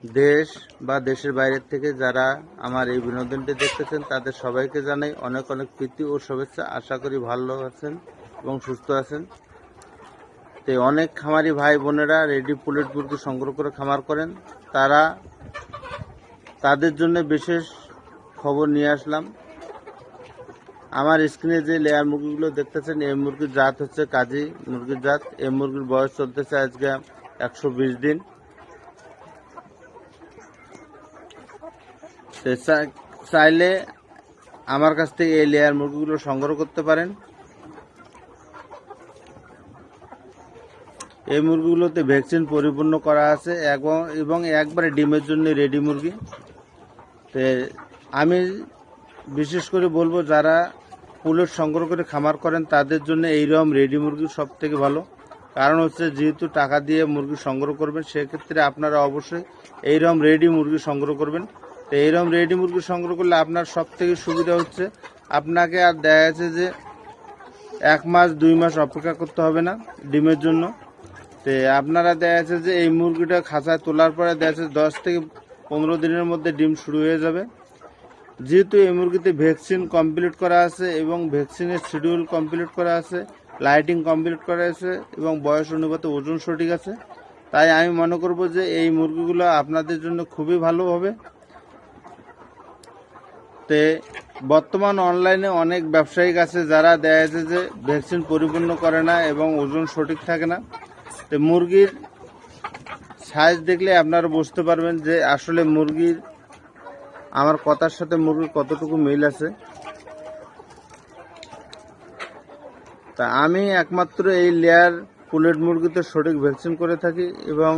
দেশ বা দেশের বাইরের থেকে যারা আমার এই বিনোদনটি দেখতেছেন তাদের সবাইকে জানাই অনেক অনেক প্রীতি ও শুভেচ্ছা। আশা করি ভালো আছেন এবং সুস্থ আছেন। তো অনেক খামারি ভাই বোনেরা রেডি পুলেট মুরগি সংগ্রহ করে খামার করেন, তাদের জন্য বিশেষ খবর নিয়ে আসলাম। আমার স্ক্রিনে যে লেয়ার মুরগিগুলো দেখতেছেন এই মুরগির জাত হচ্ছে কাজী মুরগির জাত। এই মুরগির বয়স চলতেছে আজকে 120 দিন। চাইলে আমার কাছ থেকে এই লেয়ার মুরগিগুলো সংগ্রহ করতে পারেন। এই মুরগিগুলোতে ভ্যাকসিন পরিপূর্ণ করা আছে এবং একবারে ডিমের জন্য রেডি মুরগি। তো আমি বিশেষ করে বলবো যারা পুলেট সংগ্রহ করে খামার করেন তাদের জন্য এইরকম রেডি মুরগি সব থেকে ভালো। কারণ হচ্ছে যেহেতু টাকা দিয়ে মুরগি সংগ্রহ করবেন, সেক্ষেত্রে আপনারা অবশ্যই এইরকম রেডি মুরগি সংগ্রহ করবেন। তো এইরকম রেডি মুরগি সংগ্রহ করলে আপনার সব থেকে সুবিধা হচ্ছে আপনাকে আর দেখা যাচ্ছে যে 1 মাস 2 মাস অপেক্ষা করতে হবে না ডিমের জন্য। তো আপনারা দেখা যাচ্ছে যে এই মুরগিটা খাঁচায় তোলার পরে দেখা যাচ্ছে 10 থেকে 15 দিনের মধ্যে ডিম শুরু হয়ে যাবে। যেহেতু এই মুরগিতে ভ্যাকসিন কমপ্লিট করা আছে এবং ভ্যাকসিনের শিডিউল কমপ্লিট করা আছে, লাইটিং কমপ্লিট করা আছে এবং বয়স অনুপাতে ওজন সঠিক আছে, তাই আমি মনে করব যে এই মুরগিগুলো আপনাদের জন্য খুবই ভালো হবে। তো বর্তমান অনলাইনে অনেক ব্যবসায়িক আছে যারা দেখা যাচ্ছে যে ভ্যাকসিন পরিপূর্ণ করে না এবং ওজন সঠিক থাকে না। তো মুরগির সাইজ দেখলে আপনারা বুঝতে পারবেন যে আসলে মুরগির আমার কথার সাথে মুরগির কতটুকু মিল আছে। তা আমি একমাত্র এই লেয়ার পুলেট মুরগিতে সঠিক ভ্যাকসিন করে থাকি এবং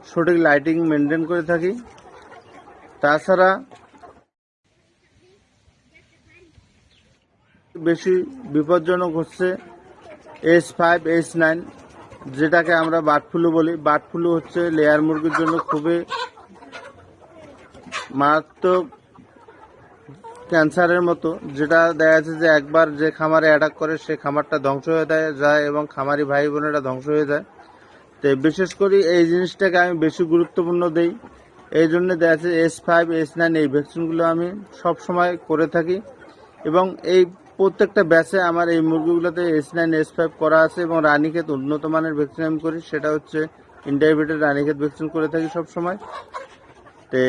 সঠিক লাইটিং মেনটেন করে থাকি। তাছাড়া বেশি বিপজ্জনক হচ্ছে H5 H9, যেটাকে আমরা বার্ড ফ্লু বলি। বার্ড ফ্লু হচ্ছে লেয়ার মুরগির জন্য খুবই মারাত্মক ক্যান্সারের মতো, যেটা দেখা যাচ্ছে যে একবার যে খামারে অ্যাটাক করে সে খামারটা ধ্বংস হয়ে যায় এবং খামারি ভাই বোনেরা ধ্বংস হয়ে যায়। তো বিশেষ করে এই জিনিসটাকে আমি বেশি গুরুত্বপূর্ণ দেই। এই জন্য দেখা যাচ্ছে H5 H9 এই ভ্যাকসিনগুলো আমি সব সময় করে থাকি এবং এই প্রত্যেকটা ব্যাচে আমার এই মুরগিগুলোতে H9 H5 করা আছে এবং রানীক্ষেত উন্নত মানের ভ্যাকসিন আমি করি, সেটা হচ্ছে ইন্ডিয়াভিটের রানীক্ষেত ভ্যাকসিন করে থাকি সব সময়। তো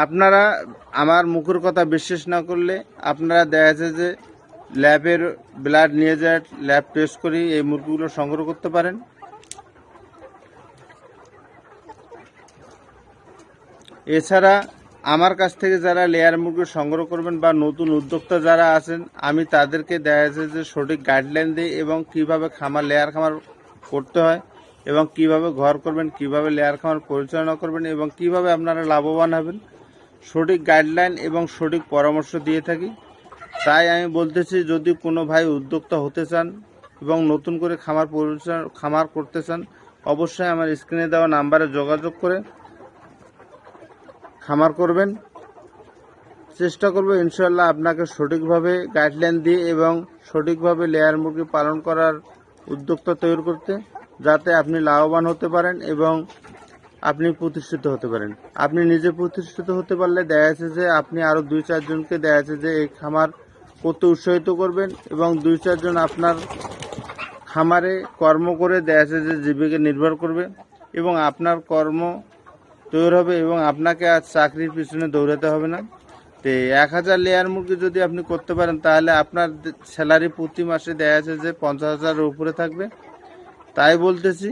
আপনারা আমার মুখের কথা বিশ্বাস না করলে আপনারা দেখা যাচ্ছে যে ল্যাবের ব্লাড নিয়ে যায়, ল্যাব টেস্ট করি এই মুরগিগুলো সংগ্রহ করতে পারেন। এছাড়া আমার কাছ থেকে যারা লেয়ার মুরগি সংগ্রহ করবেন বা নতুন উদ্যোক্তা যারা আছেন, আমি তাদেরকে দেখা যাচ্ছে যে সঠিক গাইডলাইন দিই এবং কিভাবে লেয়ার খামার করতে হয় এবং কিভাবে ঘর করবেন, কিভাবে লেয়ার খামার পরিচালনা করবেন এবং কিভাবে আপনারা লাভবান হবেন, সঠিক গাইডলাইন এবং সঠিক পরামর্শ দিয়ে থাকি। তাই আমি বলতেছি, যদি কোনো ভাই উদ্যোক্তা হতে চান এবং নতুন করে খামার করতে চান, অবশ্যই আমার স্ক্রিনে দেওয়া নাম্বারে যোগাযোগ করে খামার করবেন। চেষ্টা করব ইনশাআল্লাহ আপনাকে সঠিকভাবে গাইডলাইন দিয়ে এবং সঠিকভাবে লেয়ার মুরগি পালন করার উদ্যোক্তা তৈরি করতে, যাতে আপনি লাভবান হতে পারেন এবং আপনি প্রতিষ্ঠিত হতে পারেন। আপনি নিজে প্রতিষ্ঠিত হতে পারলে দেখা যাচ্ছে যে আপনি আরও 2-4 জনকে দেখা যাচ্ছে যে এই খামার করতে উৎসাহিত করবেন এবং 2-4 জন আপনার খামারে কর্ম করে দেখা যাচ্ছে যে জীবিকা নির্ভর করবে এবং আপনার কর্ম তৈরি হবে এবং আপনাকে আর চাকরির পিছনে দৌড়াতে হবে না। তো 1000 লেয়ার মুরগি যদি আপনি করতে পারেন তাহলে আপনার স্যালারি প্রতি মাসে দেখা যাচ্ছে যে 50,000-এর উপরে থাকবে। তাই বলতেছি,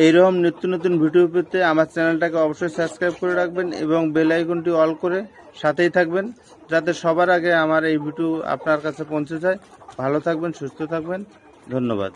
এইরকম নিত্য নতুন ভিডিও পেতে আমার চ্যানেলটাকে অবশ্যই সাবস্ক্রাইব করে রাখবেন এবং বেল আইকনটি অল করে সাথেই থাকবেন, যাতে সবার আগে আমার এই ভিডিও আপনার কাছে পৌঁছে যায়। ভালো থাকবেন, সুস্থ থাকবেন, ধন্যবাদ।